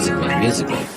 musically.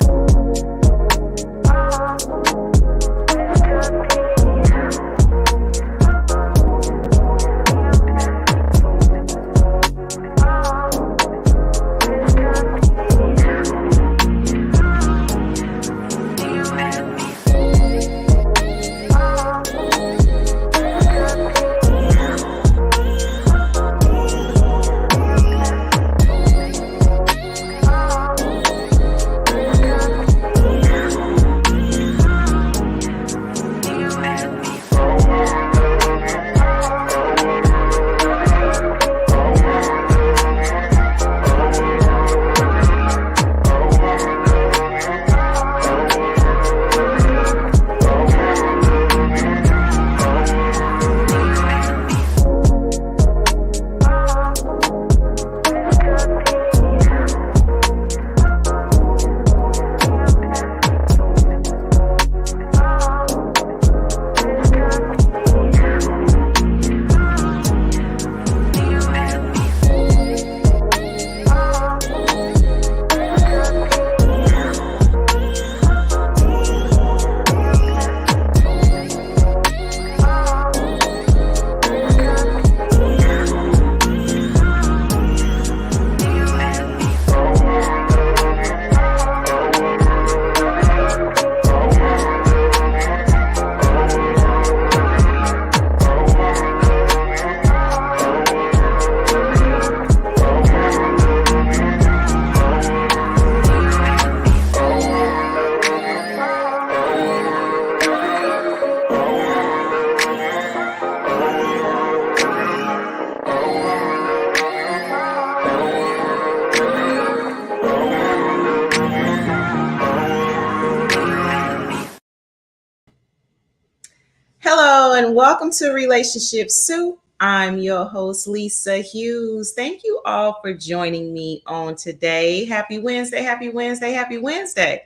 Hello and welcome to Relationship Soup. I'm your host, Lisa Hughes. Thank you all for joining me on today. Happy Wednesday, happy Wednesday, happy Wednesday.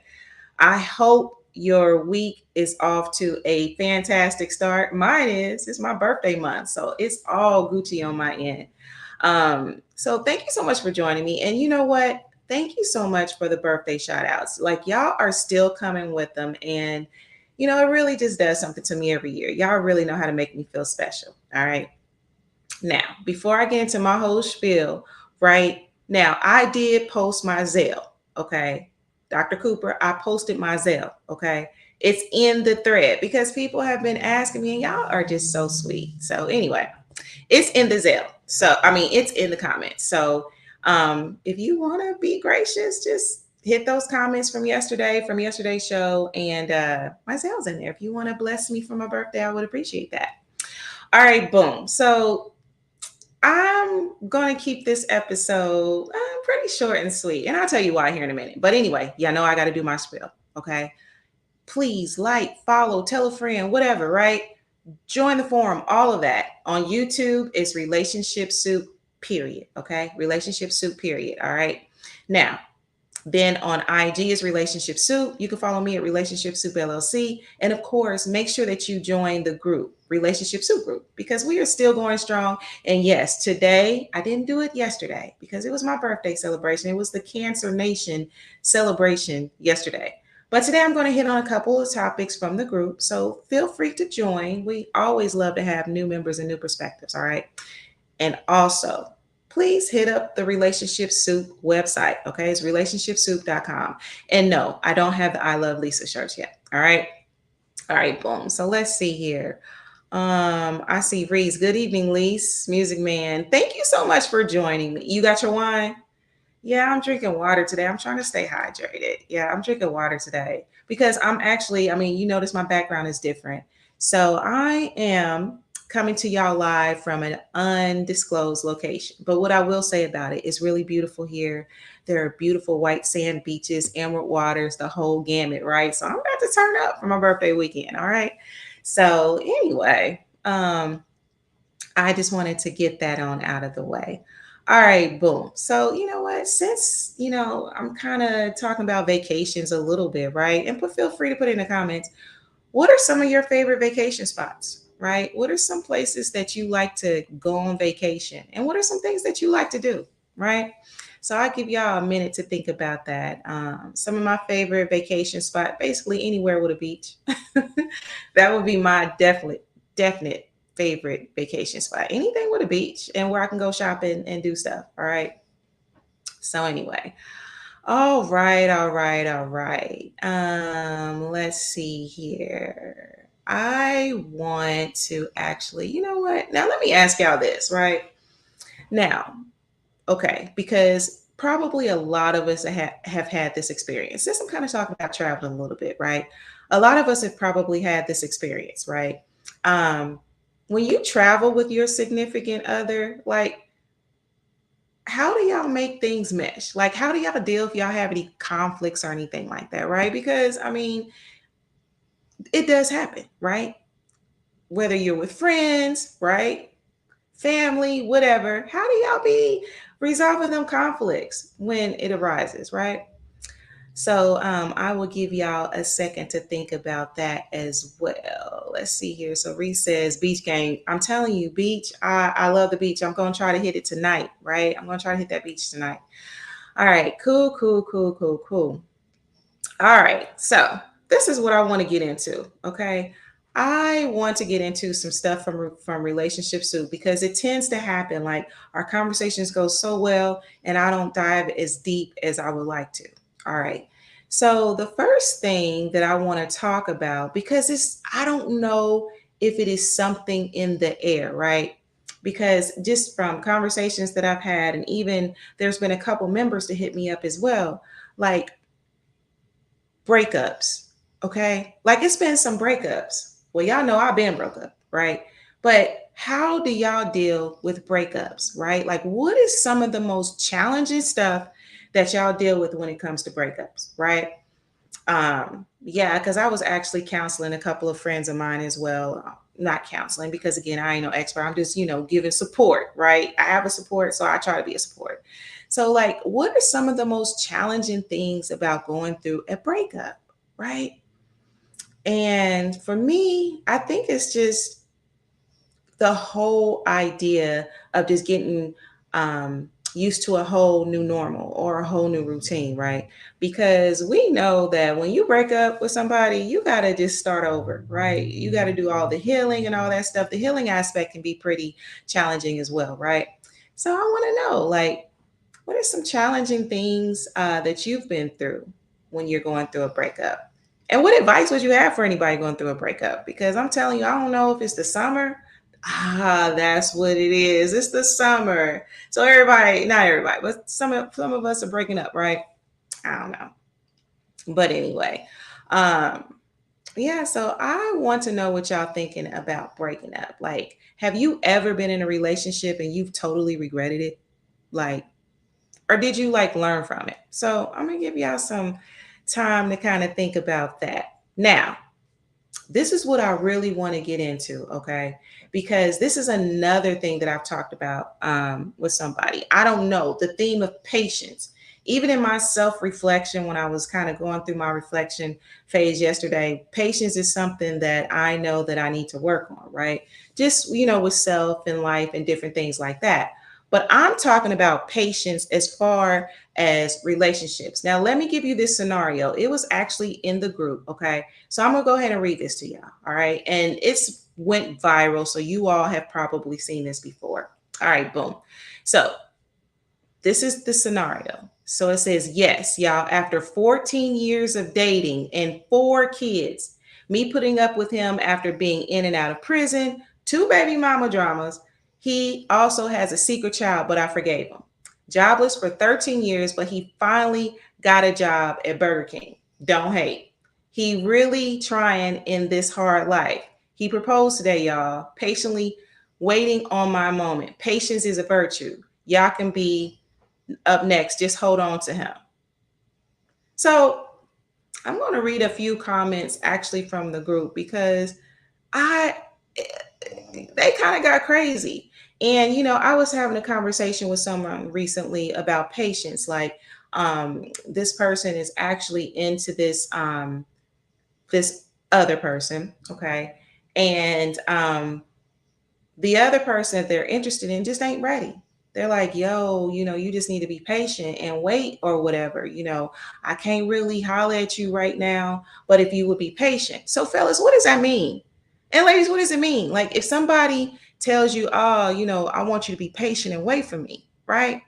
I hope your week is off to a fantastic start. Mine is. It's my birthday month, so it's all Gucci on my end. So thank you so much for joining me. And you know what? Thank you so much for the birthday shout outs. Like y'all are still coming with them. And it really just does something to me every year. Y'all really know how to make me feel special. All right. Now, before I get into my whole spiel, right now, I did post my Zelle. Okay. Dr. Cooper, I posted my Zelle. Okay. It's in the thread because people have been asking me, and y'all are just so sweet. So, anyway, it's in the Zelle. So, it's in the comments. So, if you want to be gracious, just hit those comments from yesterday's show, and my Zelle's in there. If you want to bless me for my birthday, I would appreciate that. All right, boom. So I'm going to keep this episode pretty short and sweet, and I'll tell you why here in a minute. But anyway, y'all know I got to do my spiel, okay? Please like, follow, tell a friend, whatever, right? Join the forum, all of that. On YouTube, it's Relationship Soup, period, okay? Relationship Soup, period, all right? Now, then on IG is Relationship Soup. You can follow me at Relationship Soup LLC. And of course, make sure that you join the group, Relationship Soup group, because we are still going strong. And yes, today, I didn't do it yesterday because it was my birthday celebration. It was the Cancer Nation celebration yesterday. But today I'm going to hit on a couple of topics from the group. So feel free to join. We always love to have new members and new perspectives. All right. And also, please hit up the Relationship Soup website. Okay. It's relationshipsoup.com. And no, I don't have the I Love Lisa shirts yet. All right. All right. Boom. So let's see here. I see Reese. Good evening, Lise, Music Man. Thank you so much for joining me. You got your wine? Yeah, I'm drinking water today. I'm trying to stay hydrated. Yeah, I'm drinking water today because I'm actually, you notice my background is different. So I am coming to y'all live from an undisclosed location. But what I will say about it is really beautiful here. There are beautiful white sand beaches, emerald waters, the whole gamut, right? So I'm about to turn up for my birthday weekend. All right. So anyway, I just wanted to get that on out of the way. All right, boom. So, you know what? Since, I'm kind of talking about vacations a little bit, right? And feel free to put in the comments, what are some of your favorite vacation spots, right? What are some places that you like to go on vacation? And what are some things that you like to do, right? So I'll give y'all a minute to think about that. Some of my favorite vacation spot, basically anywhere with a beach. That would be my definite favorite vacation spot. Anything with a beach and where I can go shopping and do stuff. All right. So anyway, all right. Let's see here. I want to actually, you know what? Now let me ask y'all this, right? Now, okay, because probably a lot of us have had this experience. Since I'm kind of talking about traveling a little bit, right? A lot of us have probably had this experience, right? Um, when you travel with your significant other, like, how do y'all make things mesh? Like, how do y'all deal if y'all have any conflicts or anything like that, right? Because I mean, it does happen, right? Whether you're with friends, right? Family, whatever. How do y'all be resolving them conflicts when it arises, right? So I will give y'all a second to think about that as well. Let's see here. So Reese says, beach game. I'm telling you, beach. I love the beach. I'm going to try to hit it tonight, right? I'm going to try to hit that beach tonight. All right. Cool, cool, cool, cool, cool. All right. So this is what I want to get into. Okay. I want to get into some stuff from relationships too, because it tends to happen. Like our conversations go so well, and I don't dive as deep as I would like to. All right. So the first thing that I want to talk about, because I don't know if it is something in the air, right? Because just from conversations that I've had, and even there's been a couple members to hit me up as well, like breakups. Okay. Like it's been some breakups. Well, y'all know I've been broke up, right? But how do y'all deal with breakups, right? Like, what is some of the most challenging stuff that y'all deal with when it comes to breakups, right? Yeah, because I was actually counseling a couple of friends of mine as well. Not counseling because again, I ain't no expert. I'm just, giving support, right? I have a support, so I try to be a support. So, like, what are some of the most challenging things about going through a breakup, right? And for me, I think it's just the whole idea of just getting used to a whole new normal or a whole new routine, right? Because we know that when you break up with somebody, you got to just start over, right? You got to do all the healing and all that stuff. The healing aspect can be pretty challenging as well, right? So I want to know, like, what are some challenging things that you've been through when you're going through a breakup? And what advice would you have for anybody going through a breakup? Because I'm telling you, I don't know if it's the summer. Ah, that's what it is. It's the summer. So everybody, not everybody, but some of us are breaking up, right? I don't know. But anyway, um, yeah, so I want to know what y'all thinking about breaking up. Like, have you ever been in a relationship and you've totally regretted it? Like, or did you like learn from it? So I'm gonna give y'all some time to kind of think about that. Now, this is what I really want to get into, okay? Because this is another thing that I've talked about with somebody. I don't know the theme of patience. Even in my self reflection, when I was kind of going through my reflection phase yesterday, patience is something that I know that I need to work on, right? Just, with self and life and different things like that. But I'm talking about patience as far as relationships. Now, let me give you this scenario. It was actually in the group, okay? So I'm gonna go ahead and read this to y'all. All right. And it's went viral. So you all have probably seen this before. All right, boom. So this is the scenario. So it says, yes, y'all, after 14 years of dating and 4 kids, me putting up with him after being in and out of prison, 2 baby mama dramas. He also has a secret child, but I forgave him. Jobless for 13 years, but he finally got a job at Burger King. Don't hate. He really trying in this hard life. He proposed today, y'all, patiently waiting on my moment. Patience is a virtue. Y'all can be up next. Just hold on to him. So I'm going to read a few comments actually from the group because I they kind of got crazy. And I was having a conversation with someone recently about patience. Like, this person is actually into this other person, okay, and the other person that they're interested in just ain't ready. They're like, yo, you just need to be patient and wait or whatever. I can't really holler at you right now, but if you would be patient. So, fellas, what does that mean? And ladies, what does it mean? Like, if somebody tells you, oh, I want you to be patient and wait for me, right?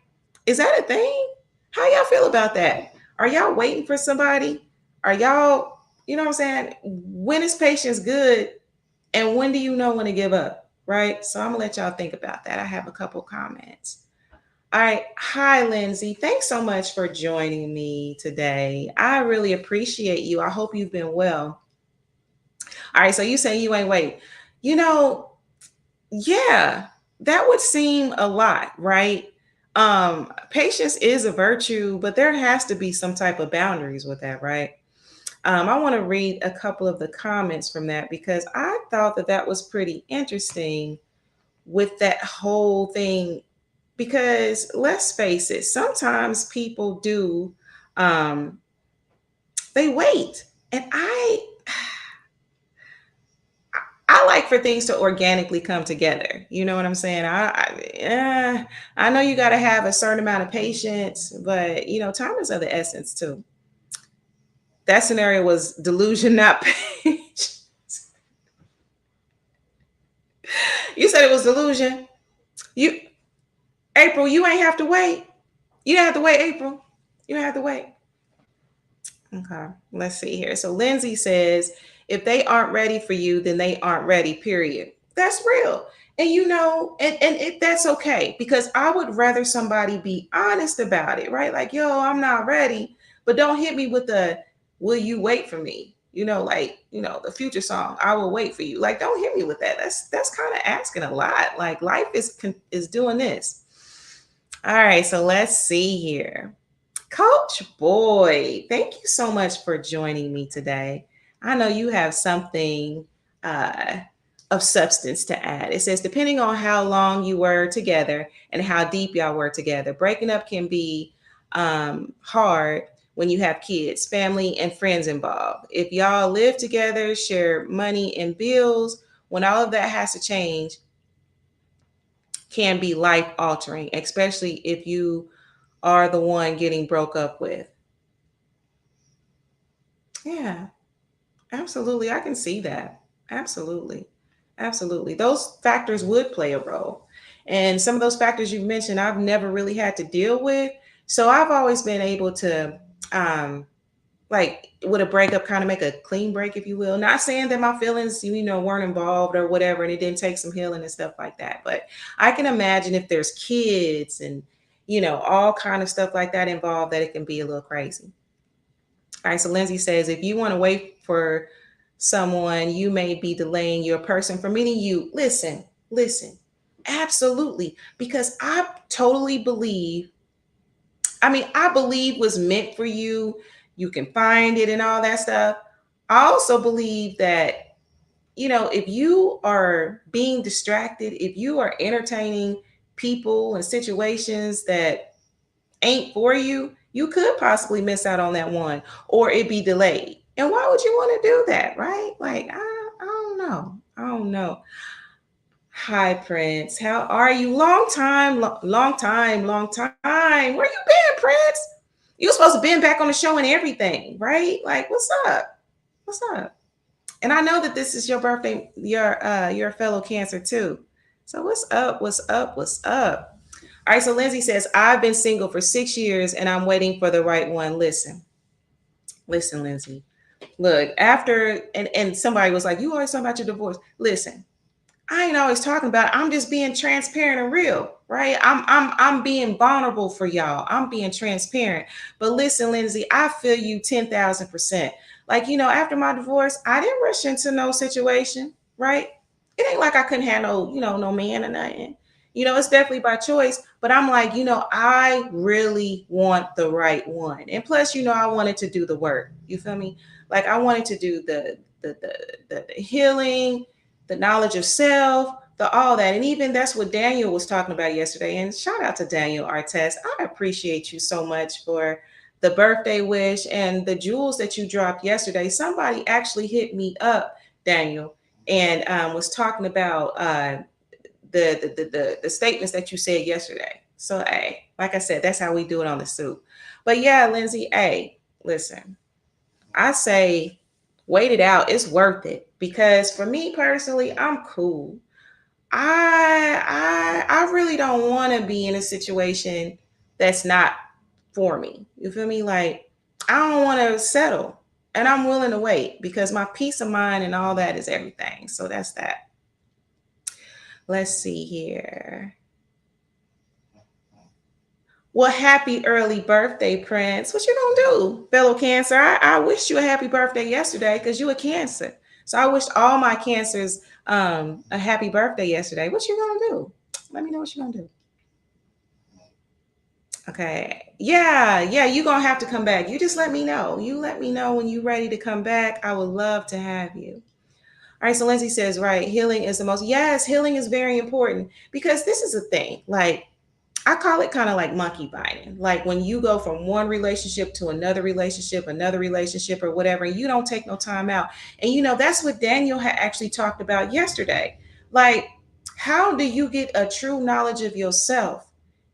Is that a thing? How y'all feel about that? Are y'all waiting for somebody? Are y'all, what I'm saying? When is patience good? And when do you know when to give up? Right? So I'm gonna let y'all think about that. I have a couple comments. All right. Hi, Lindsay. Thanks so much for joining me today. I really appreciate you. I hope you've been well. All right. So you say you ain't wait. You know, yeah, that would seem a lot, right? Patience is a virtue, but there has to be some type of boundaries with that, right? I want to read a couple of the comments from that because I thought that that was pretty interesting with that whole thing. Because let's face it, sometimes people do, um, they wait. And I like for things to organically come together. You know what I'm saying? I know you got to have a certain amount of patience, but time is of the essence too. That scenario was delusion, not patience. You said it was delusion. You, April, you ain't have to wait. You don't have to wait, April. You don't have to wait. Okay, let's see here. So Lindsay says, if they aren't ready for you, then they aren't ready, period. That's real. And that's okay because I would rather somebody be honest about it, right? Like, yo, I'm not ready, but don't hit me with the, will you wait for me? The future song, I will wait for you. Like, don't hit me with that. That's kind of asking a lot. Like, life is doing this. All right, so let's see here. Coach Boyd, thank you so much for joining me today. I know you have something uh, of substance to add. It says, depending on how long you were together and how deep y'all were together, breaking up can be hard when you have kids, family, and friends involved. If y'all live together, share money and bills, when all of that has to change, can be life altering, especially if you are the one getting broke up with. Yeah, absolutely. I can see that. Absolutely. Absolutely. Those factors would play a role. And some of those factors you mentioned, I've never really had to deal with. So I've always been able to, like, with a breakup, kind of make a clean break, if you will. Not saying that my feelings, weren't involved or whatever, and it didn't take some healing and stuff like that. But I can imagine if there's kids and, all kind of stuff like that involved, that it can be a little crazy. All right, so Lindsay says, if you want to wait for someone, you may be delaying your person from meeting you. Listen, absolutely. Because I totally believe, I believe what's meant for you, you can find it and all that stuff. I also believe that, if you are being distracted, if you are entertaining people and situations that ain't for you, you could possibly miss out on that one or it be delayed. And why would you want to do that, right? Like, I don't know. I don't know. Hi, Prince. How are you? Long time, long time, long time. Where you been, Prince? You were supposed to been back on the show and everything, right? Like, what's up? What's up? And I know that this is your birthday, your fellow Cancer too. So what's up? What's up? What's up? All right, so Lindsay says, I've been single for 6 years and I'm waiting for the right one. Listen, Lindsay. Look, after and somebody was like, you always talking about your divorce. Listen, I ain't always talking about it. I'm just being transparent and real, right? I'm being vulnerable for y'all. I'm being transparent. But listen, Lindsay, I feel you 10,000%. Like, after my divorce, I didn't rush into no situation, right? It ain't like I couldn't have no, no man or nothing. It's definitely by choice. But I'm like, I really want the right one. And plus, I wanted to do the work. You feel me? Like I wanted to do the healing, the knowledge of self, the all that. And even that's what Daniel was talking about yesterday. And shout out to Daniel Artest. I appreciate you so much for the birthday wish and the jewels that you dropped yesterday. Somebody actually hit me up, Daniel, and was talking about the statements that you said yesterday. So, hey, like I said, that's how we do it on the soup. But yeah, Lindsay, hey, listen, I say wait it out. It's worth it because for me personally, I'm cool. I really don't want to be in a situation that's not for me. You feel me? Like I don't want to settle, and I'm willing to wait because my peace of mind and all that is everything. So that's that. Let's see here. Well, happy early birthday, Prince. What you gonna do, fellow Cancer? I wished you a happy birthday yesterday because you a Cancer. So I wished all my Cancers a happy birthday yesterday. What you gonna do? Let me know what you gonna do. Okay. Yeah, yeah, you gonna have to come back. You just let me know. You let me know when you're ready to come back. I would love to have you. All right, so Lindsay says, right, healing is the most, yes, healing is very important because this is a thing. Like I call it kind of like monkey biting. Like when you go from one relationship to another relationship, or whatever, and you don't take no time out. And that's what Daniel had actually talked about yesterday. Like, how do you get a true knowledge of yourself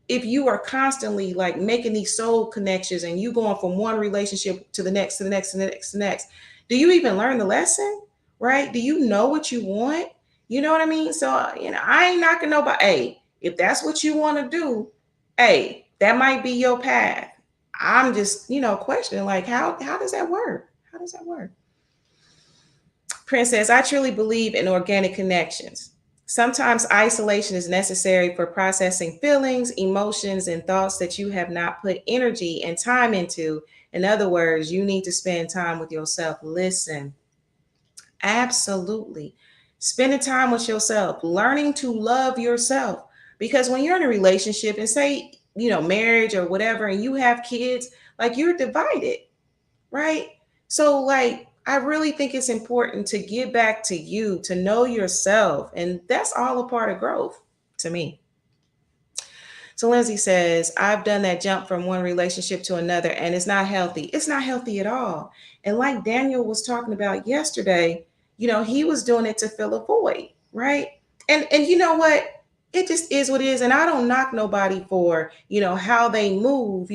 if you are constantly like making these soul connections and you going from one relationship to the next, to the next, to the next, to the next? Do you even learn the lesson? Right? Do you know what you want? You know what I mean? So, I ain't knocking nobody. Hey, if that's what you want to do, hey, that might be your path. I'm just, questioning like how does that work? How does that work? Princess, I truly believe in organic connections. Sometimes isolation is necessary for processing feelings, emotions, and thoughts that you have not put energy and time into. In other words, you need to spend time with yourself. Listen, absolutely. Spending time with yourself, learning to love yourself. Because when you're in a relationship and say, marriage or whatever, and you have kids, like you're divided, right? So, like, I really think it's important to get back to you, to know yourself. And that's all a part of growth to me. So Lindsay says, I've done that jump from one relationship to another, and it's not healthy. It's not healthy at all. And like Daniel was talking about yesterday, he was doing it to fill a void, right? And you know what? It just is what it is. And I don't knock nobody for, how they move.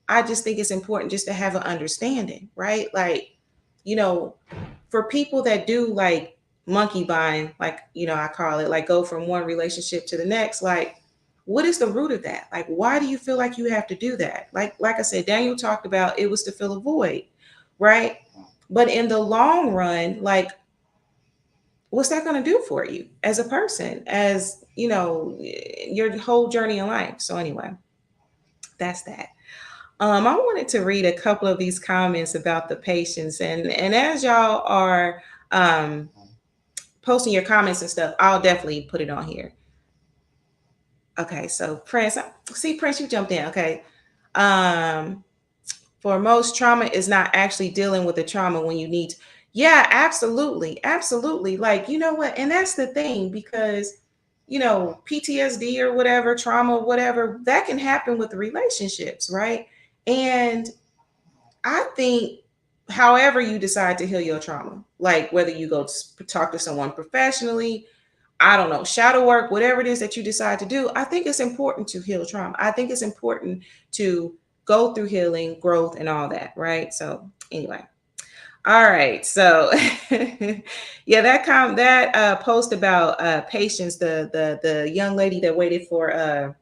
I just think it's important just to have an understanding, right? Like, you know, for people that do like monkey buying, like, I call it, like go from one relationship to the next, like what is the root of that? Like, why do you feel like you have to do that? Like I said, Daniel talked about it was to fill a void, right? But in the long run, like, what's that going to do for you as a person, as your whole journey in life? So anyway, that's that. I wanted to read a couple of these comments about the patients, and as y'all are posting your comments and stuff, I'll definitely put it on here. Okay, so Prince, see Prince, you jumped in. Okay, um, for most, trauma is not actually dealing with the trauma when you need to. Yeah, absolutely, absolutely. Like you know what, and that's the thing because PTSD or whatever, trauma, whatever, that can happen with relationships, right? And I think however you decide to heal your trauma, like whether you go talk to someone professionally, I don't know, shadow work, whatever it is that you decide to do, I think it's important to heal trauma. I think it's important to go through healing, growth, and all that, right? So anyway. All right. So yeah, that post about patience, the young lady that waited for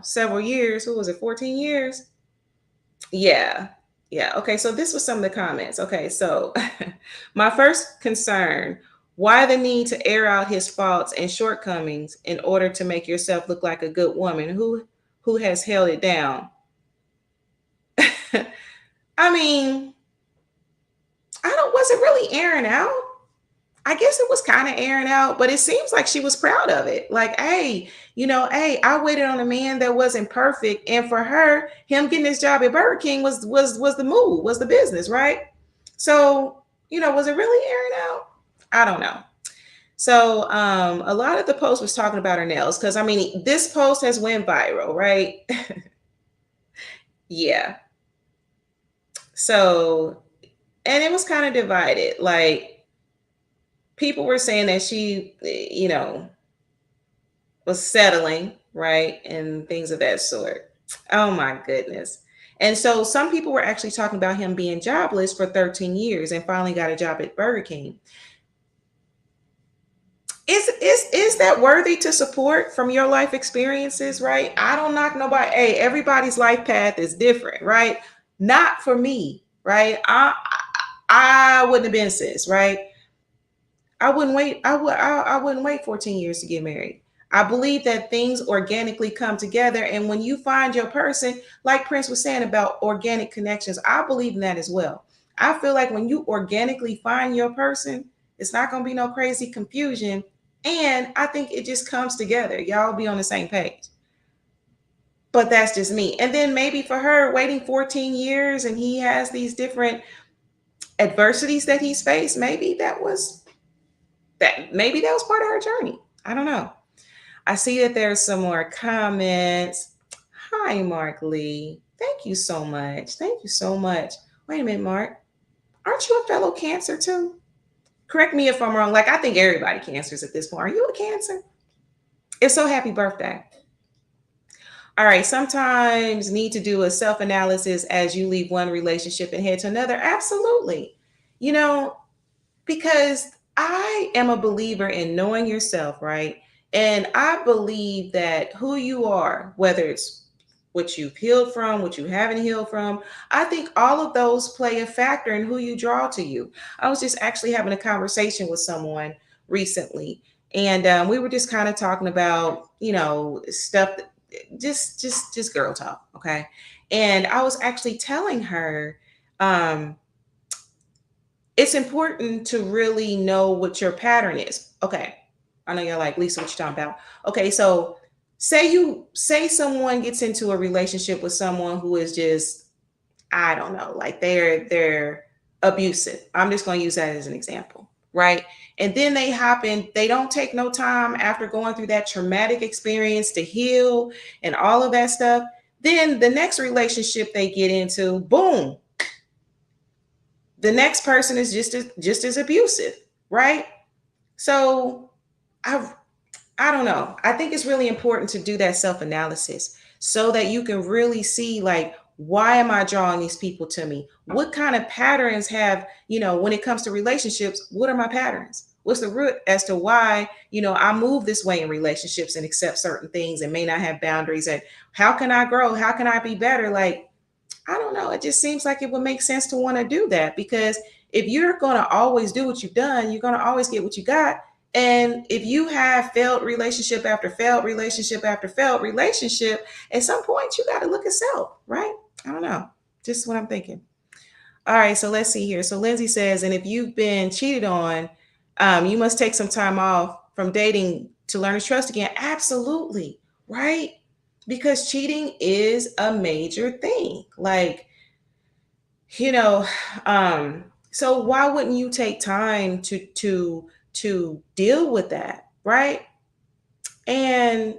several years. Who was it, 14 years? Yeah. Yeah. Okay. So this was some of the comments. Okay. So my first concern, why the need to air out his faults and shortcomings in order to make yourself look like a good woman who has held it down? I mean, I don't was it really airing out? I guess it was kind of airing out, but it seems like she was proud of it. Like, hey, hey, I waited on a man that wasn't perfect, and for her, him getting his job at Burger King was the move, was the business, right? So, was it really airing out? I don't know. So, a lot of the post was talking about her nails because I mean, this post has went viral, right? Yeah. So, and it was kind of divided. Like, people were saying that she, was settling, right? And things of that sort. Oh my goodness. And so some people were actually talking about him being jobless for 13 years and finally got a job at Burger King. Is that worthy to support from your life experiences, right? I don't knock nobody. Hey, everybody's life path is different, right? Not for me, right? I wouldn't have been sis, right? I wouldn't wait. I wouldn't wait 14 years to get married. I believe that things organically come together. And when you find your person, like Prince was saying about organic connections, I believe in that as well. I feel like when you organically find your person, it's not going to be no crazy confusion. And I think it just comes together. Y'all be on the same page. But that's just me. And then maybe for her, waiting 14 years and he has these different adversities that he's faced, maybe that was part of her journey. I don't know. I see that there's some more comments. Hi, Mark Lee. Thank you so much. Thank you so much. Wait a minute, Mark. Aren't you a fellow Cancer too? Correct me if I'm wrong. Like, I think everybody Cancers at this point. Are you a Cancer? If so, happy birthday. All right. Sometimes need to do a self analysis as you leave one relationship and head to another. Absolutely. You know, because I am a believer in knowing yourself, right? And I believe that who you are, whether it's what you've healed from, what you haven't healed from, I think all of those play a factor in who you draw to you. I was just actually having a conversation with someone recently, and we were just kind of talking about, stuff, just girl talk, okay? And I was actually telling her, um, it's important to really know what your pattern is. Okay. I know you're like, Lisa, what you talking about? Okay, so say someone gets into a relationship with someone who is just, I don't know, like they're abusive. I'm just gonna use that as an example, right? And then they don't take no time after going through that traumatic experience to heal and all of that stuff. Then the next relationship they get into, boom, the next person is just as abusive, right? So I I don't know. I think it's really important to do that self analysis so that you can really see, like, why am I drawing these people to me? What kind of patterns have, when it comes to relationships, what are my patterns? What's the root as to why, I move this way in relationships and accept certain things and may not have boundaries? And how can I grow? How can I be better? Like, I don't know. It just seems like it would make sense to want to do that, because if you're going to always do what you've done, you're going to always get what you got. And if you have failed relationship after failed relationship after failed relationship, at some point you got to look at self, right? I don't know. Just what I'm thinking. All right. So let's see here. So Lindsay says, and if you've been cheated on, you must take some time off from dating to learn to trust again. Absolutely. Right. Because cheating is a major thing. Like, you know, so why wouldn't you take time to deal with that, right? And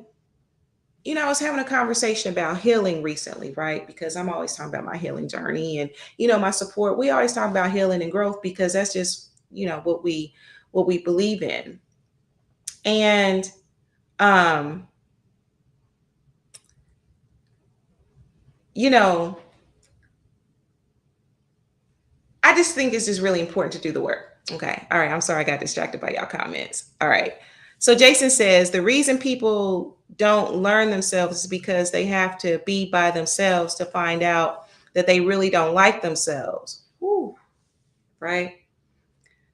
I was having a conversation about healing recently, right? Because I'm always talking about my healing journey and my support. We always talk about healing and growth because that's just what we believe in. And um, you know, I just think it's just really important to do the work. Okay. All right. I'm sorry I got distracted by y'all comments. All right. So Jason says the reason people don't learn themselves is because they have to be by themselves to find out that they really don't like themselves. Whew, right?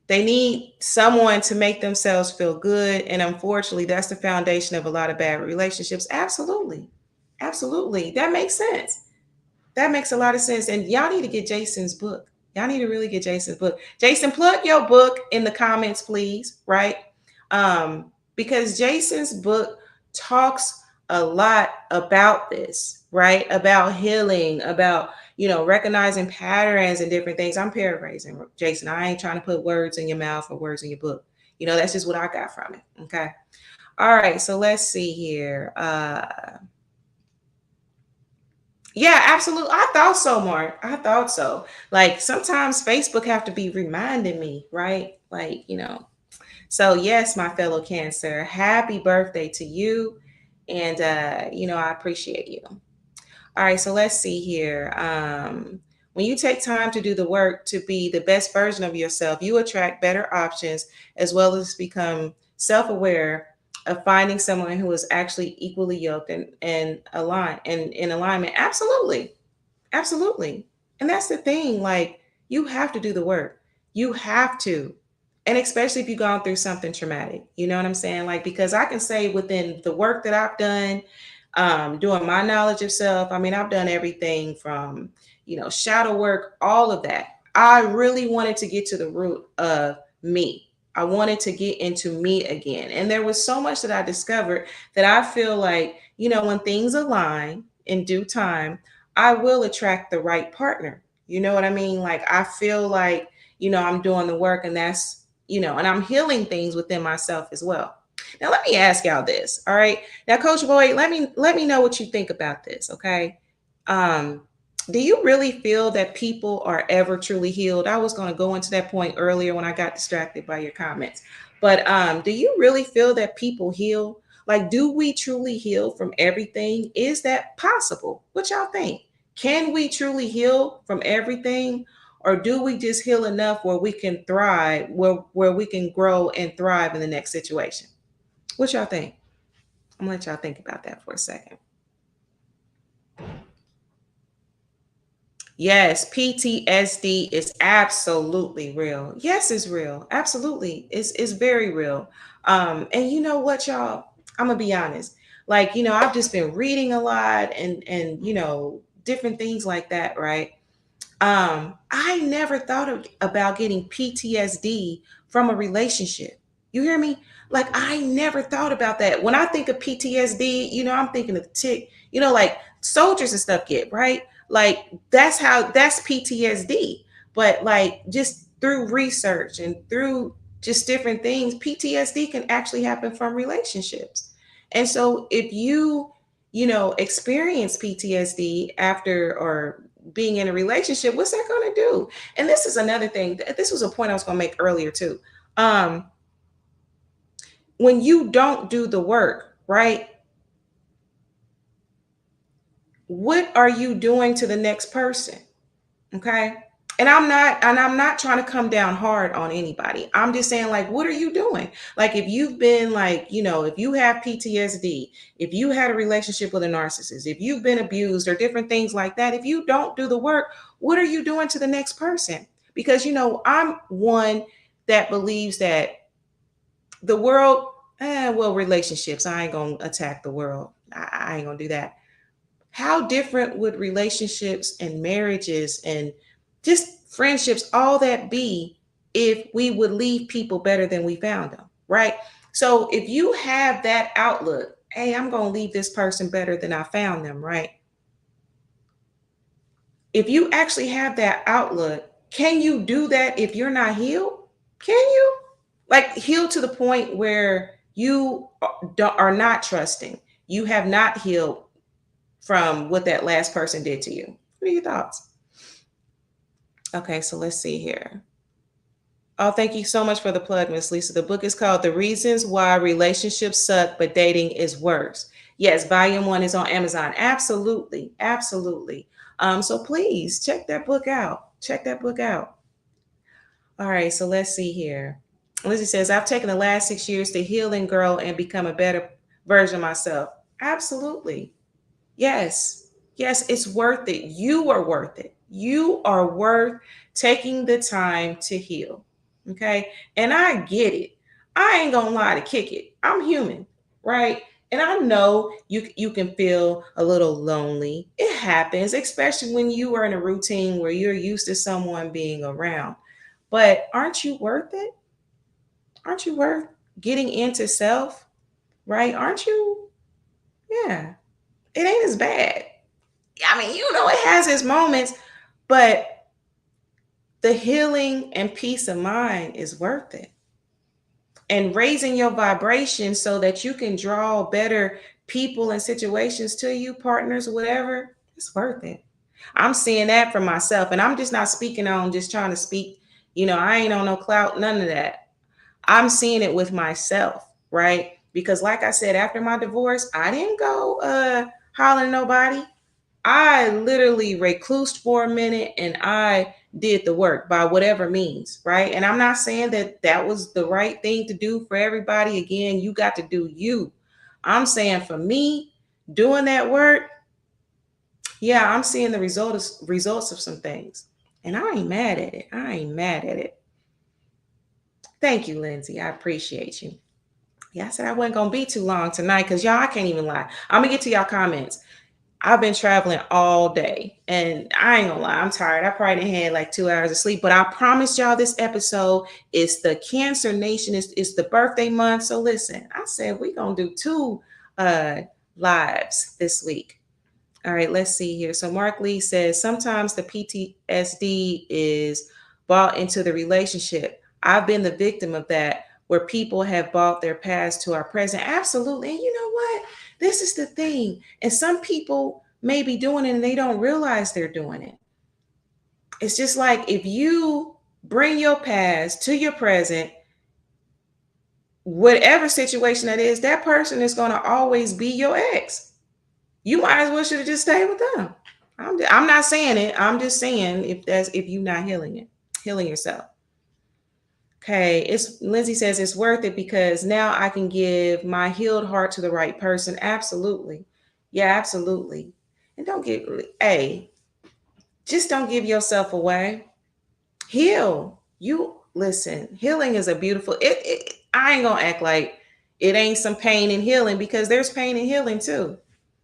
They need someone to make themselves feel good. And unfortunately, that's the foundation of a lot of bad relationships. Absolutely. Absolutely. That makes sense. That makes a lot of sense. And y'all need to get Jason's book. Y'all need to really get Jason's book. Jason, plug your book in the comments, please. Right? Because Jason's book talks a lot about this, right? About healing, about, recognizing patterns and different things. I'm paraphrasing, Jason. I ain't trying to put words in your mouth or words in your book. That's just what I got from it. Okay. All right. So let's see here. Yeah, absolutely. I thought so, Mark. I thought so. Like sometimes Facebook have to be reminding me, right? Like, So yes, my fellow Cancer, happy birthday to you. And I appreciate you. All right, so let's see here. When you take time to do the work to be the best version of yourself, you attract better options as well as become self aware of finding someone who is actually equally yoked and aligned and in alignment. Absolutely. Absolutely. And that's the thing. Like, you have to do the work. You have to. And especially if you've gone through something traumatic. You know what I'm saying? Like, because I can say within the work that I've done, doing my knowledge of self, I mean, I've done everything from, shadow work, all of that. I really wanted to get to the root of me. I wanted to get into me again. And there was so much that I discovered that I feel like, when things align in due time, I will attract the right partner. You know what I mean? Like, I feel like, I'm doing the work, and and I'm healing things within myself as well. Now, let me ask y'all this. All right. Now, Coach Boyd, let me know what you think about this. Okay. Um, do you really feel that people are ever truly healed? I was going to go into that point earlier when I got distracted by your comments. But do you really feel that people heal? Like, do we truly heal from everything? Is that possible? What y'all think? Can we truly heal from everything? Or do we just heal enough where we can thrive, where we can grow and thrive in the next situation? What y'all think? I'm gonna let y'all think about that for a second. Yes, PTSD is absolutely real. Yes, it's real. Absolutely. It's very real. And you know what, y'all? I'm gonna be honest. Like, I've just been reading a lot and different things like that, right? I never thought about getting PTSD from a relationship. You hear me? Like, I never thought about that. When I think of PTSD, I'm thinking of the tick, like soldiers and stuff get, right? Like, that's PTSD. But like, just through research and through just different things, PTSD can actually happen from relationships. And so if experience PTSD after or being in a relationship, what's that going to do? And this is another thing. This was a point I was going to make earlier too. Um, when you don't do the work, right? What are you doing to the next person? Okay. And I'm not trying to come down hard on anybody. I'm just saying, like, what are you doing? Like, if you've been like, if you have PTSD, if you had a relationship with a narcissist, if you've been abused or different things like that, if you don't do the work, what are you doing to the next person? Because I'm one that believes that the world, well, relationships, I ain't gonna attack the world. I ain't gonna do that. How different would relationships and marriages and just friendships, all that be if we would leave people better than we found them, right? So if you have that outlook, hey, I'm going to leave this person better than I found them, right? If you actually have that outlook, can you do that if you're not healed? Can you? Like, heal to the point where you are not trusting. You have not healed from what that last person did to you. What are your thoughts? Okay, so let's see here. Oh, thank you so much for the plug, Miss Lisa. The book is called The Reasons Why Relationships Suck, but Dating is Worse. Yes, volume one is on Amazon. Absolutely. Absolutely. So please check that book out. Check that book out. All right, so let's see here. Lizzie says, I've taken the last 6 years to heal and grow and become a better version of myself. Absolutely. Yes. Yes, it's worth it. You are worth it. You are worth taking the time to heal. Okay. And I get it. I ain't gonna lie to kick it. I'm human, right? And I know you can feel a little lonely. It happens, especially when you are in a routine where you're used to someone being around. But aren't you worth it? Aren't you worth getting into self? Right? Aren't you? Yeah. It ain't as bad. I mean, it has its moments, but the healing and peace of mind is worth it. And raising your vibration so that you can draw better people and situations to you, partners, whatever, it's worth it. I'm seeing that for myself. And I'm just not speaking on just trying to speak, I ain't on no clout, none of that. I'm seeing it with myself, right? Because like I said, after my divorce, I didn't go hollering nobody. I literally reclused for a minute and I did the work by whatever means, right? And I'm not saying that that was the right thing to do for everybody. Again, you got to do you. I'm saying for me, doing that work, yeah, I'm seeing the results of some things. And I ain't mad at it. I ain't mad at it. Thank you, Lindsay. I appreciate you. Yeah, I said I wasn't gonna be too long tonight because y'all, I can't even lie. I'm gonna get to y'all comments. I've been traveling all day and I ain't gonna lie, I'm tired. I probably didn't had like 2 hours of sleep, but I promise y'all this episode is the Cancer Nation, is the birthday month. So listen, I said we gonna do two uh lives this week. All right, let's see here. So Mark Lee says sometimes the PTSD is bought into the relationship. I've been the victim of that, where people have bought their past to our present. Absolutely. And you know what? This is the thing. And some people may be doing it and they don't realize they're doing it. It's just like if you bring your past to your present, whatever situation that is, that person is going to always be your ex. You might as well should have just stayed with them. I'm not saying it. I'm just saying if you're not healing yourself. Okay, it's Lindsay says it's worth it because now I can give my healed heart to the right person. Absolutely. Yeah, absolutely. And don't get just don't give yourself away. Heal. You listen, healing is a beautiful I ain't gonna act like it ain't some pain in healing because there's pain in healing too.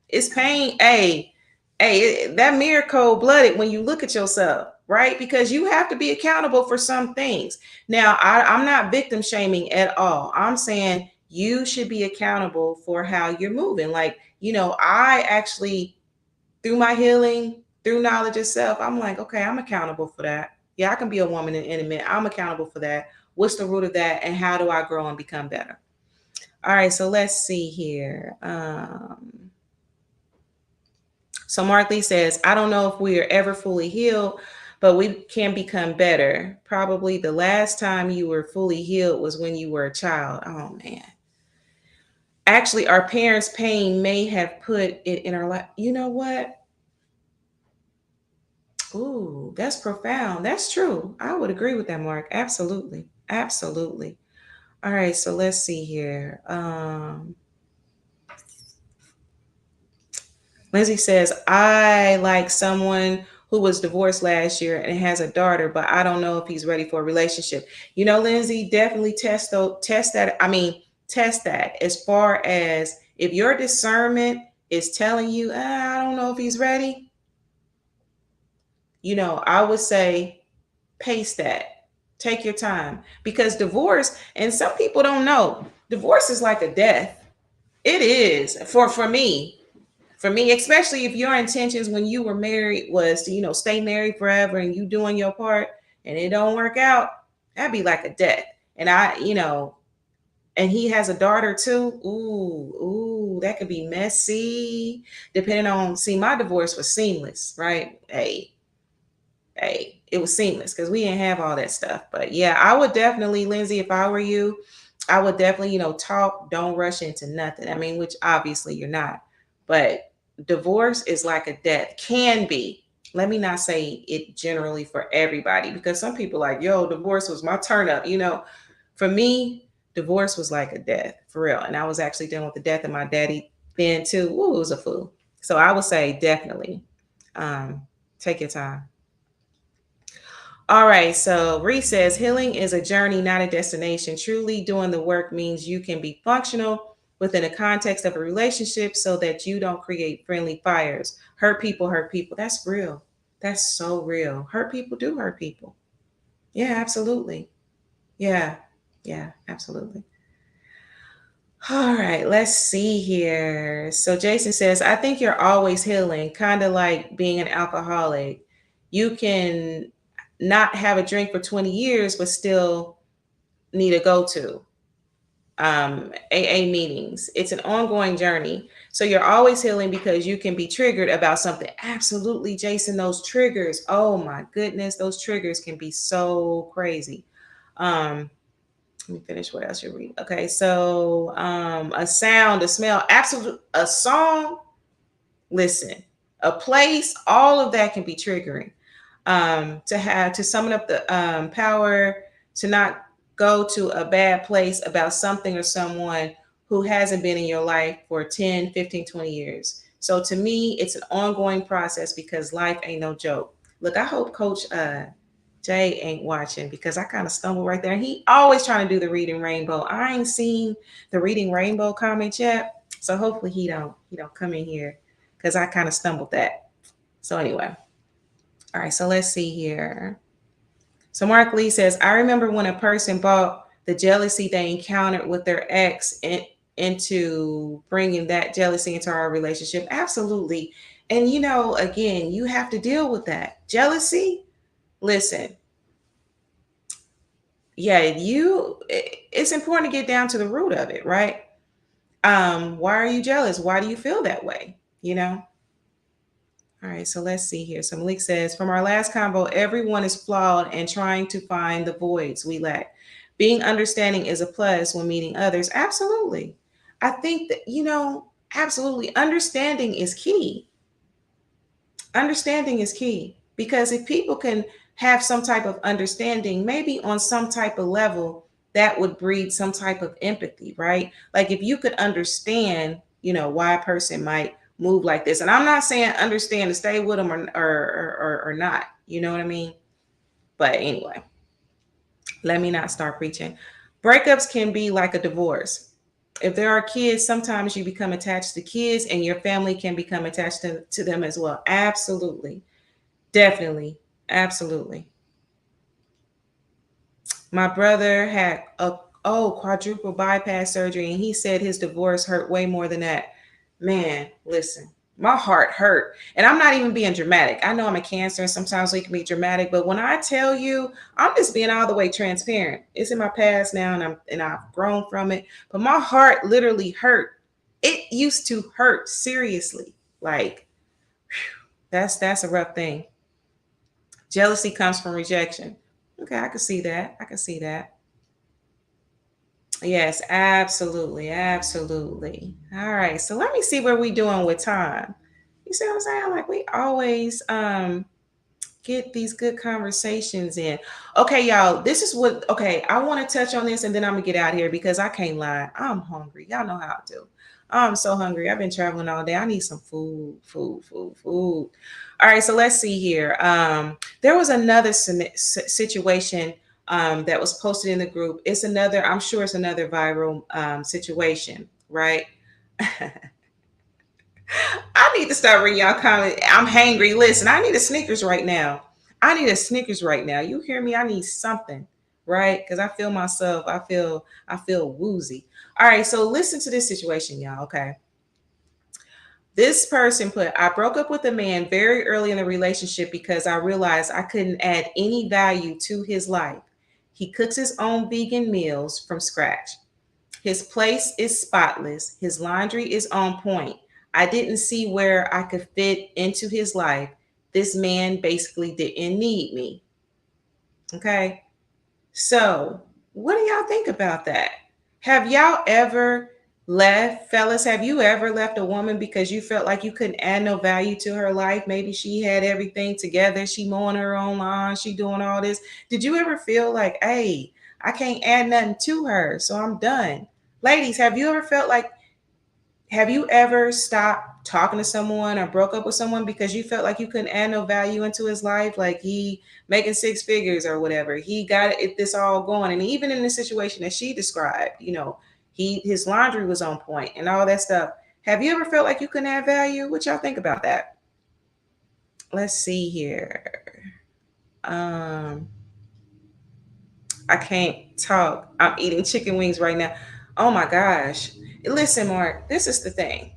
It's pain. That mirror cold blooded when you look at yourself, right? Because you have to be accountable for some things. Now, I'm not victim shaming at all. I'm saying you should be accountable for how you're moving. Like, I actually, through my healing, through knowledge of self, I'm like, okay, I'm accountable for that. Yeah, I can be a woman and intimate. I'm accountable for that. What's the root of that? And how do I grow and become better? All right, so let's see here. So Mark Lee says, I don't know if we are ever fully healed, but we can become better. Probably the last time you were fully healed was when you were a child. Oh man. Actually, our parents' pain may have put it in our life. You know what? Ooh, that's profound. That's true. I would agree with that, Mark. Absolutely. Absolutely. All right, so let's see here. Lindsay says, I like someone who was divorced last year and has a daughter, but I don't know if he's ready for a relationship. Lindsay, definitely test that. I mean, test that as far as if your discernment is telling you, I don't know if he's ready. I would say pace that. Take your time because divorce, and some people don't know, divorce is like a death. It is for me. For me, especially if your intentions when you were married was to, stay married forever and you doing your part and it don't work out, that'd be like a death. And and he has a daughter too. Ooh, that could be messy. Depending on, see, my divorce was seamless, right? Hey, it was seamless because we didn't have all that stuff. But yeah, I would definitely, Lindsay, if I were you, I would definitely, talk, don't rush into nothing. I mean, which obviously you're not. But divorce is like a death, can be. Let me not say it generally for everybody because some people like, yo, divorce was my turn up. For me, divorce was like a death for real. And I was actually dealing with the death of my daddy then too. Ooh, it was a fool. So I would say definitely take your time. All right, so Reese says healing is a journey, not a destination. Truly doing the work means you can be functional within the context of a relationship so that you don't create friendly fires. Hurt people hurt people. That's real. That's so real. Hurt people do hurt people. Yeah, absolutely. Yeah, yeah, absolutely. All right, let's see here. So Jason says, I think you're always healing, kind of like being an alcoholic. You can not have a drink for 20 years, but still need to go to AA meetings. It's an ongoing journey. So you're always healing because you can be triggered about something. Absolutely, Jason, those triggers. Oh my goodness, those triggers can be so crazy. Um, Let me finish what else you're reading. Okay, so a sound, a smell, absolute, a song. Listen, a place, all of that can be triggering. To summon up the power to not go to a bad place about something or someone who hasn't been in your life for 10, 15, 20 years. So to me, it's an ongoing process because life ain't no joke. Look, I hope Coach Jay ain't watching because I kind of stumbled right there. He always trying to do the Reading Rainbow. I ain't seen the Reading Rainbow comment yet, so hopefully he don't come in here because I kind of stumbled that. So anyway, all right. So let's see here. So Mark Lee says, I remember when a person brought the jealousy they encountered with their ex into bringing that jealousy into our relationship. Absolutely. And again, you have to deal with that jealousy. Listen, yeah, it's important to get down to the root of it, right? Why are you jealous? Why do you feel that way? All right, so let's see here. So Malik says, from our last convo, everyone is flawed and trying to find the voids we lack. Being understanding is a plus when meeting others. Absolutely. I think that, absolutely, understanding is key. Understanding is key because if people can have some type of understanding, maybe on some type of level, that would breed some type of empathy, right? Like if you could understand, why a person might move like this. And I'm not saying understand to stay with them or not. You know what I mean? But anyway, let me not start preaching. Breakups can be like a divorce. If there are kids, sometimes you become attached to kids and your family can become attached to them as well. Absolutely. Definitely. Absolutely. My brother had a quadruple bypass surgery and he said his divorce hurt way more than that. Man, listen, my heart hurt. And I'm not even being dramatic. I know I'm a Cancer and sometimes we can be dramatic, but when I tell you, I'm just being all the way transparent. It's in my past now and I've grown from it, but my heart literally hurt. It used to hurt seriously. Like that's a rough thing. Jealousy comes from rejection. Okay, I can see that. I can see that. Yes, absolutely. Absolutely. All right. So let me see where we doing with time. You see what I'm saying? Like we always get these good conversations in. Okay, y'all. This is what okay, I want to touch on this and then I'm gonna get out here because I can't lie. I'm hungry. Y'all know how I do. I'm so hungry. I've been traveling all day. I need some food, food, food, food. All right, so let's see here. There was another situation that was posted in the group. It's another, I'm sure it's another viral situation, right? I need to start reading y'all comments. I'm hangry. Listen, I need a Snickers right now. I need a Snickers right now. You hear me? I need something, right? Because I feel myself. I feel woozy. All right, so listen to this situation, y'all. Okay. This person put, I broke up with a man very early in the relationship because I realized I couldn't add any value to his life. He cooks his own vegan meals from scratch. His place is spotless. His laundry is on point. I didn't see where I could fit into his life. This man basically didn't need me. Okay. So, what do y'all think about that? Have y'all ever left, fellas? Have you ever left a woman because you felt like you couldn't add no value to her life? Maybe she had everything together. She mowing her own lawn. She doing all this. Did you ever feel like, hey, I can't add nothing to her, so I'm done? Ladies, have you ever stopped talking to someone or broke up with someone because you felt like you couldn't add no value into his life? Like he making six figures or whatever. He got this all going. And even in the situation that she described, his laundry was on point and all that stuff. Have you ever felt like you couldn't add value? What y'all think about that? Let's see here. Um, I can't talk. I'm eating chicken wings right now. Oh my gosh. Listen, Mark, this is the thing.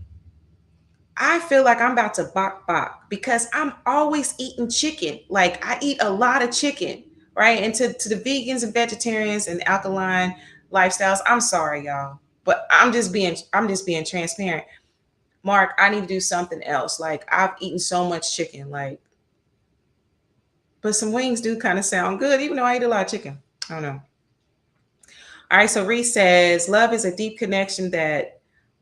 I feel like I'm about to bok bok because I'm always eating chicken. Like I eat a lot of chicken, right? And to the vegans and vegetarians and alkaline lifestyles, I'm sorry, y'all, but I'm just being transparent. Mark, I need to do something else. Like I've eaten so much chicken, like, but some wings do kind of sound good, even though I eat a lot of chicken. I don't know. All right, so Reese says, love is a deep connection that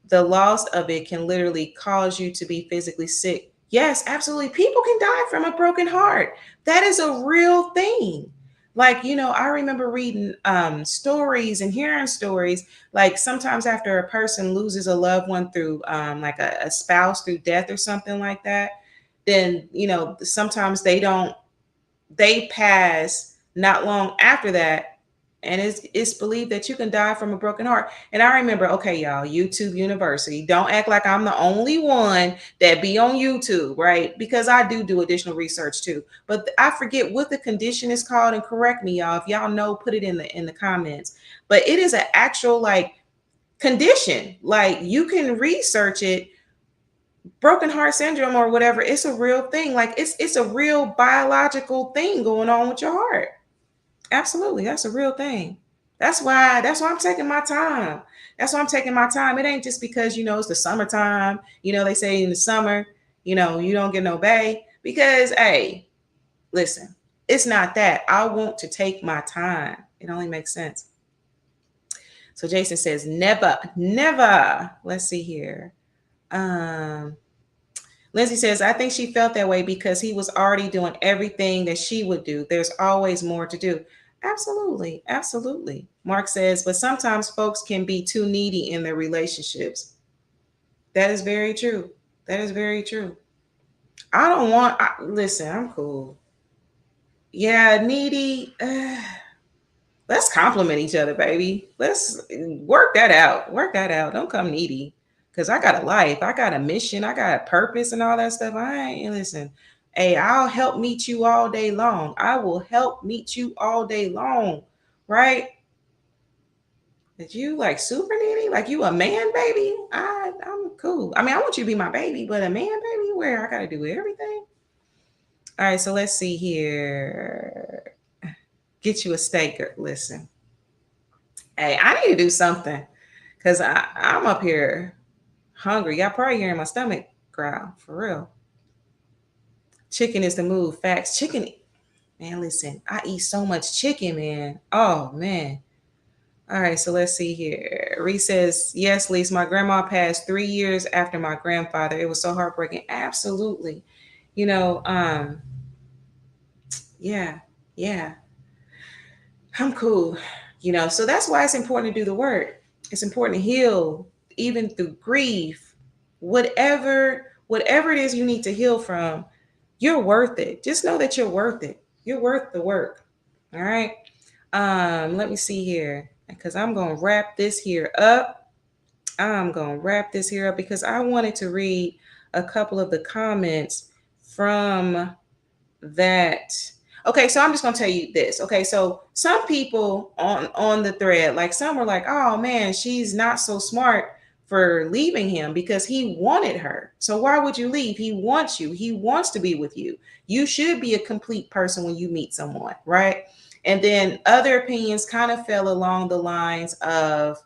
the loss of it can literally cause you to be physically sick. Yes, absolutely. People can die from a broken heart. That is a real thing. Like, I remember reading stories and hearing stories. Like sometimes after a person loses a loved one through like a spouse through death or something like that, then, sometimes they pass not long after that, and it's believed that you can die from a broken heart. And I remember, okay, y'all, YouTube University, don't act like I'm the only one that be on YouTube, right? Because I do additional research too, but I forget what the condition is called, and correct me, y'all, if y'all know, put it in the comments. But it is an actual like condition, like you can research it, broken heart syndrome or whatever. It's a real thing. Like it's a real biological thing going on with your heart. Absolutely, that's a real thing. That's why I'm taking my time. That's why I'm taking my time. It ain't just because it's the summertime. They say in the summer, you don't get no bay. Because hey, listen, it's not that. I want to take my time. It only makes sense. So Jason says, never, never. Let's see here. Um, Lindsay says, I think she felt that way because he was already doing everything that she would do. There's always more to do. Absolutely. Absolutely. Mark says, but sometimes folks can be too needy in their relationships. That is very true. That is very true. Listen, I'm cool. Yeah, needy. Let's compliment each other, baby. Let's work that out. Work that out. Don't come needy. Cause I got a life. I got a mission. I got a purpose and all that stuff. I ain't listen. Hey, I'll help meet you all day long. I will help meet you all day long. Right? That you like super needy? Like you a man, baby? I'm cool. I mean, I want you to be my baby, but a man, baby, where I gotta do everything. All right, so let's see here. Get you a steak. Listen. Hey, I need to do something because I'm up here hungry. Y'all probably hearing my stomach growl for real. Chicken is the move. Facts. Chicken, man. Listen, I eat so much chicken, man. Oh man. All right, so let's see here. Reese says, yes, Lise, my grandma passed 3 years after my grandfather. It was so heartbreaking. Absolutely. You know, um, yeah, yeah. I'm cool. So that's why it's important to do the work. It's important to heal, even through grief, whatever it is you need to heal from. You're worth it. Just know that you're worth it. You're worth the work. All right. Let me see here, because I'm gonna wrap this here up. I'm gonna wrap this here up because I wanted to read a couple of the comments from that. Okay, so I'm just gonna tell you this. Okay, so some people on the thread, like some were like, oh man, she's not so smart for leaving him because he wanted her. So why would you leave? He wants you. He wants to be with you. You should be a complete person when you meet someone, right? And then other opinions kind of fell along the lines of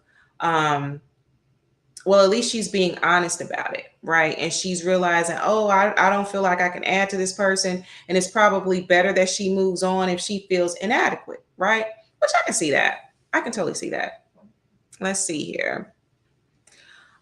well, at least she's being honest about it, right? And she's realizing, oh, I don't feel like I can add to this person. And it's probably better that she moves on if she feels inadequate, right? Which I can see that. I can totally see that. Let's see here.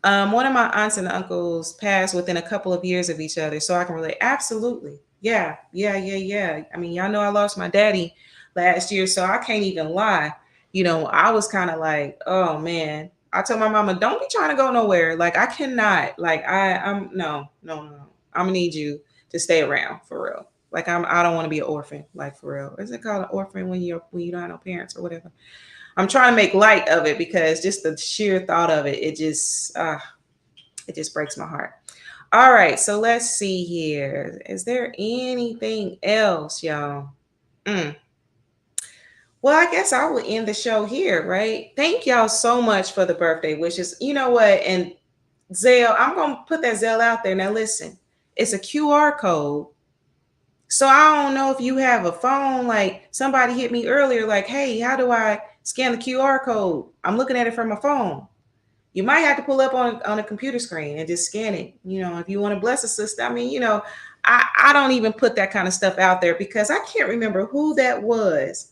One of my aunts and uncles passed within a couple of years of each other, so I can relate. Absolutely. Yeah, yeah, yeah, yeah. I mean, y'all know I lost my daddy last year, so I can't even lie. I was kind of like, oh man. I told my mama, don't be trying to go nowhere. Like I cannot. Like I'm no, no, no. I'm gonna need you to stay around for real. Like I don't want to be an orphan. Like for real. Is it called an orphan when you don't have no parents or whatever? I'm trying to make light of it because just the sheer thought of it, it just breaks my heart. All right, so let's see here. Is there anything else, y'all? Mm. Well, I guess I will end the show here, right? Thank y'all so much for the birthday wishes. You know what? And Zelle, I'm gonna put that Zelle out there. Now listen, it's a QR code. So I don't know if you have a phone, like somebody hit me earlier, like, hey, how do I scan the QR code? I'm looking at it from my phone. You might have to pull up on a computer screen and just scan it. If you want to bless a sister. I mean, I don't even put that kind of stuff out there because I can't remember who that was.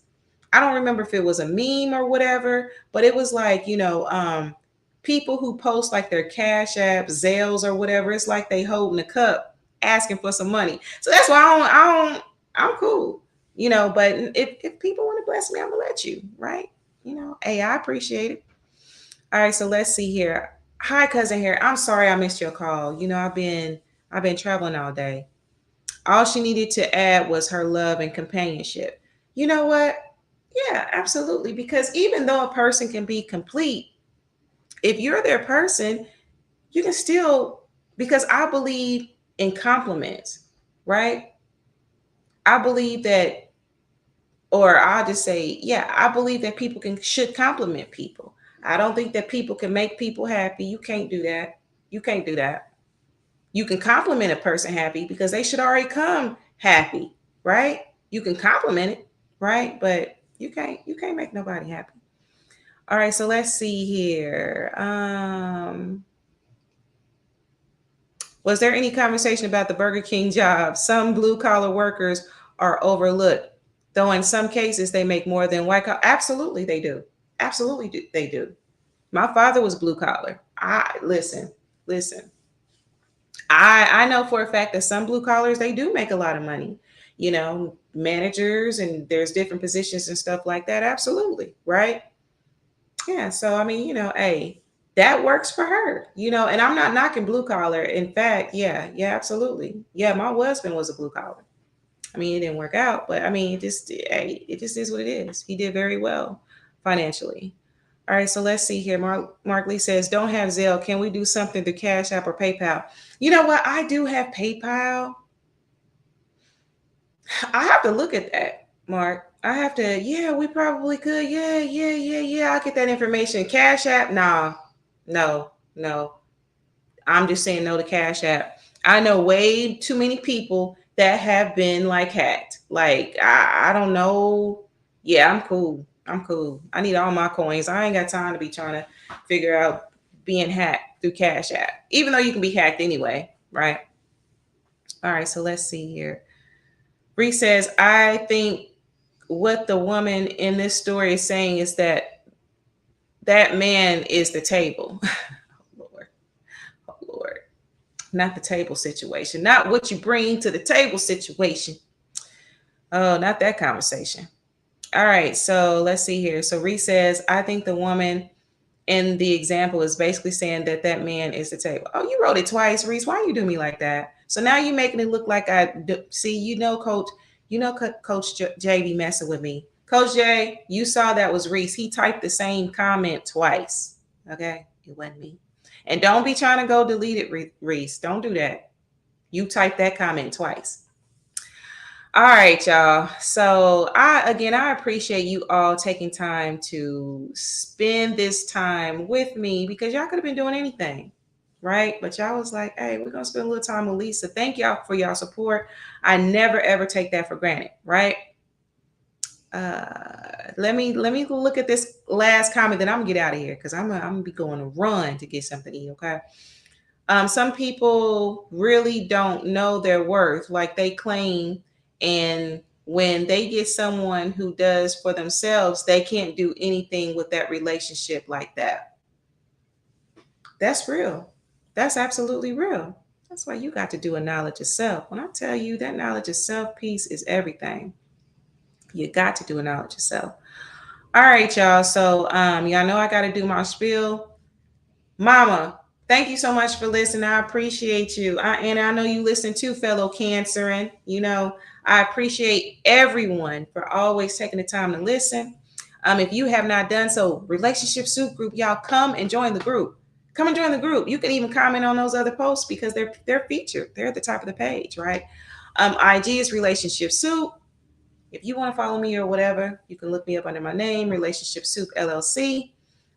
I don't remember if it was a meme or whatever, but it was like, people who post like their Cash App, Zales or whatever, it's like they holding a cup asking for some money. So that's why I'm cool, but if people want to bless me, I'm gonna let you, right? Hey, I appreciate it. All right, so let's see here. Hi, cousin here. I'm sorry I missed your call. I've been traveling all day. All she needed to add was her love and companionship. You know what? Yeah, absolutely. Because even though a person can be complete, if you're their person, you can still, because I believe in compliments, right? I believe that, or I'll just say, yeah, I believe that people should compliment people. I don't think that people can make people happy. You can't do that. You can't do that. You can compliment a person happy because they should already come happy, right? You can compliment it, right? But you can't make nobody happy. All right, so let's see here. Was there any conversation about the Burger King job? Some blue collar workers are overlooked, though in some cases they make more than white collar. Absolutely, they do. Absolutely, they do. My father was blue collar. I listen. I know for a fact that some blue collars they do make a lot of money. Managers and there's different positions and stuff like that. Absolutely, right? Yeah. So I mean, hey, that works for her. And I'm not knocking blue collar. In fact, yeah, absolutely. Yeah, my husband was a blue collar. I mean, it didn't work out, but I mean, it just is what it is. He did very well financially. All right, so let's see here. Mark Lee says, "Don't have Zelle. Can we do something to Cash App or PayPal?" You know what? I do have PayPal. I have to look at that, Mark. I have to. Yeah, we probably could. Yeah. I'll get that information. Cash App? Nah, no. I'm just saying no to Cash App. I know way too many people that have been like hacked. Like I don't know. Yeah, I'm cool. I'm cool. I need all my coins. I ain't got time to be trying to figure out being hacked through Cash App. Even though you can be hacked anyway, right? All right, so let's see here. Bree says, I think what the woman in this story is saying is that man is the table. Lord, oh Lord. Not the table situation, not what you bring to the table situation. Oh, not that conversation. All right, so let's see here. So Reese says, I think the woman in the example is basically saying that man is the table. Oh, you wrote it twice, Reese. Why you do me like that? So now you're making it look like I do. See, Coach. Coach J be messing with me. Coach J, you saw that was Reese. He typed the same comment twice. Okay, it wasn't me. And don't be trying to go delete it, Reese. Don't do that. You typed that comment twice. All right, y'all. So I appreciate you all taking time to spend this time with me because y'all could have been doing anything, right? But y'all was like, hey, we're gonna spend a little time with Lisa. Thank y'all for y'all support. I never ever take that for granted, right? Let me look at this last comment, then I'm gonna get out of here because I'm gonna be going to run to get something to eat, okay? Some people really don't know their worth, like they claim, and when they get someone who does for themselves, they can't do anything with that relationship like that. That's real. That's absolutely real. That's why you got to do a knowledge of self. When I tell you that knowledge of self piece is everything, you got to do a knowledge of self. All right, y'all. So y'all know I got to do my spiel. Mama, thank you so much for listening. I appreciate you. And I know you listen too, fellow Cancer. And, I appreciate everyone for always taking the time to listen. If you have not done so, Relationship Soup Group, y'all come and join the group. Come and join the group. You can even comment on those other posts because they're featured. They're at the top of the page, right? IG is Relationship Soup. If you want to follow me or whatever, you can look me up under my name, Relationship Soup LLC.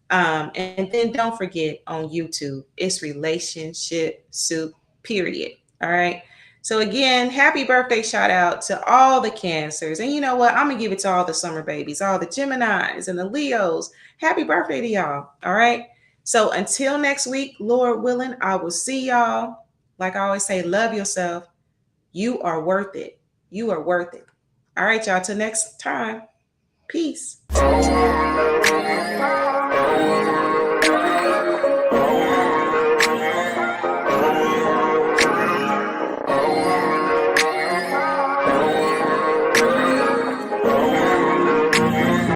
And then don't forget on YouTube, it's Relationship Soup, period. All right. So again, happy birthday shout out to all the Cancers. And you know what? I'm going to give it to all the summer babies, all the Geminis and the Leos. Happy birthday to y'all. All right. So until next week, Lord willing, I will see y'all. Like I always say, love yourself. You are worth it. You are worth it. All right, y'all. Till next time. Peace.